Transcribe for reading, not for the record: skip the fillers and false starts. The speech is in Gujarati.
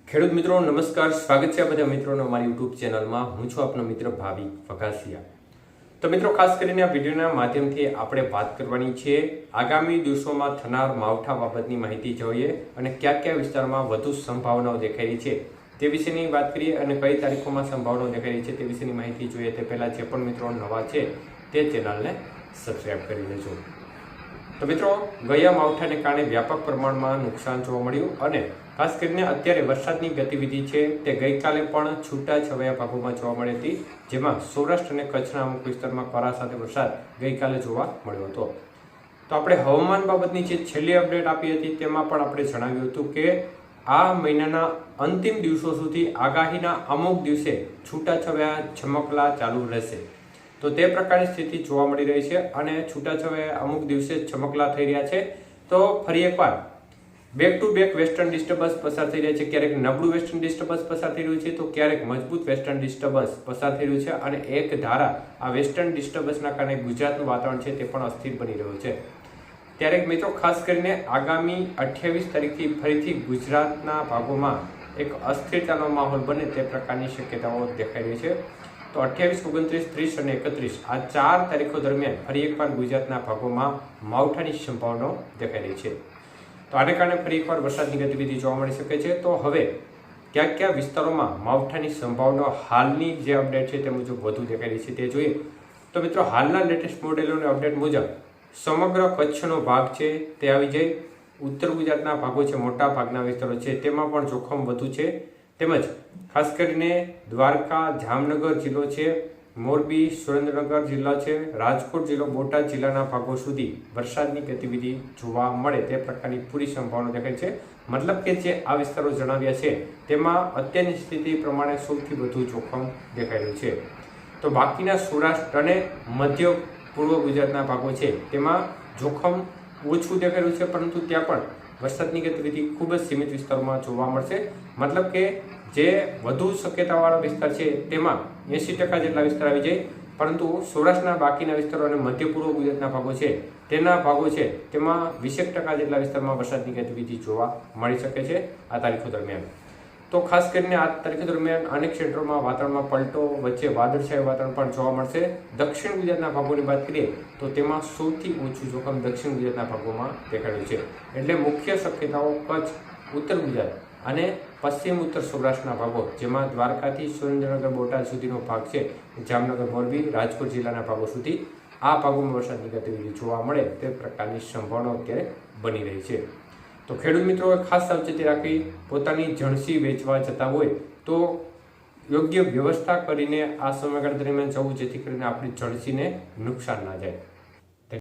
ખેડૂત મિત્રો નમસ્કાર, સ્વાગત છે આ બધા મિત્રોનો અમારી યુટ્યુબ ચેનલમાં. હું છું આપનો મિત્ર ભાવિક વઘાસિયા. તો મિત્રો, ખાસ કરીને આ વિડીયોના માધ્યમથી આપણે વાત કરવાની છે આગામી દિવસોમાં થનાર માવઠા બાબતની માહિતી જોઈએ અને કયા કયા વિસ્તારમાં વધુ સંભાવનાઓ દેખાઈ રહી છે તે વિશેની વાત કરીએ અને કઈ તારીખોમાં સંભાવનાઓ દેખાઈ રહી છે તે વિશેની માહિતી જોઈએ તે પહેલાં જે પણ મિત્રો નવા છે તે ચેનલને સબસ્ક્રાઈબ કરી લેજો. તો મિત્રો, ગયા માવઠાને કારણે વ્યાપક પ્રમાણમાં નુકસાન જોવા મળ્યું અને ખાસ કરીને અત્યારે વરસાદની ગતિવિધિ છે તે ગઈકાલે પણ છૂટાછવાયા ભાગોમાં જોવા મળી હતી, જેમાં સૌરાષ્ટ્ર અને કચ્છના અમુક વિસ્તારમાં કરા સાથે વરસાદ ગઈકાલે જોવા મળ્યો હતો. તો આપણે હવામાન બાબતની જે છેલ્લી અપડેટ આપી હતી તેમાં પણ આપણે જણાવ્યું હતું કે આ મહિનાના અંતિમ દિવસો સુધી આગાહીના અમુક દિવસે છૂટાછવાયા ઝમકલા ચાલુ રહેશે. તો તે પ્રકારની સ્થિતિ જોવા મળી રહી છે અને છૂટાછવાયા અમુક દિવસે ચમકલા થઈ રહ્યા છે. તો ફરી એકવાર back to back western disturbance પસાર થઈ રહ્યા છે. ક્યારેક નબળું વેસ્ટર્ન ડિસ્ટર્બન્સ પસાર થઈ રહ્યું છે તો ક્યારેક મજબૂત વેસ્ટર્ન ડિસ્ટર્બન્સ પસાર થઈ રહ્યું છે અને એક ધારા આ વેસ્ટર્ન ડિસ્ટર્બન્સના કારણે ગુજરાતનું વાતાવરણ છે તે પણ અસ્થિર બની રહ્યું છે. ત્યારે મિત્રો, ખાસ કરીને આગામી 28 તારીખથી ફરીથી ગુજરાતના ભાગોમાં એક અસ્થિરતાનો માહોલ બને તે પ્રકારની શક્યતાઓ દેખાઈ રહી છે. તો 28, 29, 30 અને 31 આ 4 તારીખો દરમિયાન ફરી એકવાર ગુજરાતના ભાગોમાં માવઠાની સંભાવનાઓ દેખાઈ રહી છે. તો આને કારણે ફરી એકવાર વરસાદની ગતિવિધિ જોવા મળી શકે છે. તો હવે કયા કયા વિસ્તારોમાં માવઠાની સંભાવનાઓ હાલની જે અપડેટ છે તે મુજબ વધુ દેખાઈ રહી છે તે જોઈએ. તો મિત્રો, હાલના લેટેસ્ટ મોડેલોની અપડેટ મુજબ સમગ્ર કચ્છનો ભાગ છે તે આવી જાય. ઉત્તર ગુજરાતના ભાગો છે, મોટા ભાગના વિસ્તારો છે તેમાં પણ જોખમ વધુ છે. તેમજ ખાસ કરીને દ્વારકા, જામનગર જિલ્લો છે, મોરબી, સુરેન્દ્રનગર જિલ્લા છે, રાજકોટ જિલ્લો, બોટાદ જિલ્લાના ભાગો સુધી વરસાદની ગતિવિધિ જોવા મળે તે પ્રકારની પૂરી સંભાવના દેખાય છે. મતલબ કે જે આ વિસ્તારો જણાવ્યા છે તેમાં અત્યારની સ્થિતિ પ્રમાણે સૌથી વધુ જોખમ દેખાઈ રહ્યું છે. તો બાકીના સૌરાષ્ટ્ર અને મધ્ય પૂર્વ ગુજરાતના ભાગો છે તેમાં જોખમ ઓછું દેખાઈ રહ્યું છે, પરંતુ ત્યાં પણ વરસાદની ગતિવિધિ ખૂબ જ સીમિત વિસ્તારોમાં જોવા મળશે. મતલબ કે જે વધુ શક્યતાવાળા વિસ્તાર છે તેમાં 80% જેટલા વિસ્તાર આવી જાય, પરંતુ સૌરાષ્ટ્રના બાકીના વિસ્તારો અને મધ્ય પૂર્વ ગુજરાતના ભાગો છે તેના ભાગો છે તેમાં 20% જેટલા વિસ્તારમાં વરસાદની ગતિવિધિ જોવા મળી શકે છે આ તારીખો દરમિયાન. તો ખાસ કરીને આ તારીખો દરમિયાન અનેક ક્ષેત્રોમાં વાતાવરણમાં પલટો, વચ્ચે વાદળછાયું વાતાવરણ પણ જોવા મળશે. દક્ષિણ ગુજરાતના ભાગોની વાત કરીએ તો તેમાં સૌથી ઓછું જોખમ દક્ષિણ ગુજરાતના ભાગોમાં દેખાડ્યું છે. એટલે મુખ્ય શક્યતાઓ કચ્છ, ઉત્તર ગુજરાત અને પશ્ચિમ ઉત્તર સૌરાષ્ટ્રના ભાગો, જેમાં દ્વારકાથી સુરેન્દ્રનગર, બોટાદ સુધીનો ભાગ છે, જામનગર, મોરબી, રાજકોટ જિલ્લાના ભાગો સુધી આ ભાગોમાં વરસાદની ગતિવિધિ જોવા મળે તે પ્રકારની સંભાવનાઓ અત્યારે બની રહી છે. તો ખેડૂત મિત્રોએ ખાસ સાવચેતી રાખવી. પોતાની જણસી વેચવા જતા હોય તો યોગ્ય વ્યવસ્થા કરીને આ સમયગાળા દરમિયાન જવું, જેથી કરીને આપણી જણસીને નુકસાન ના જાય.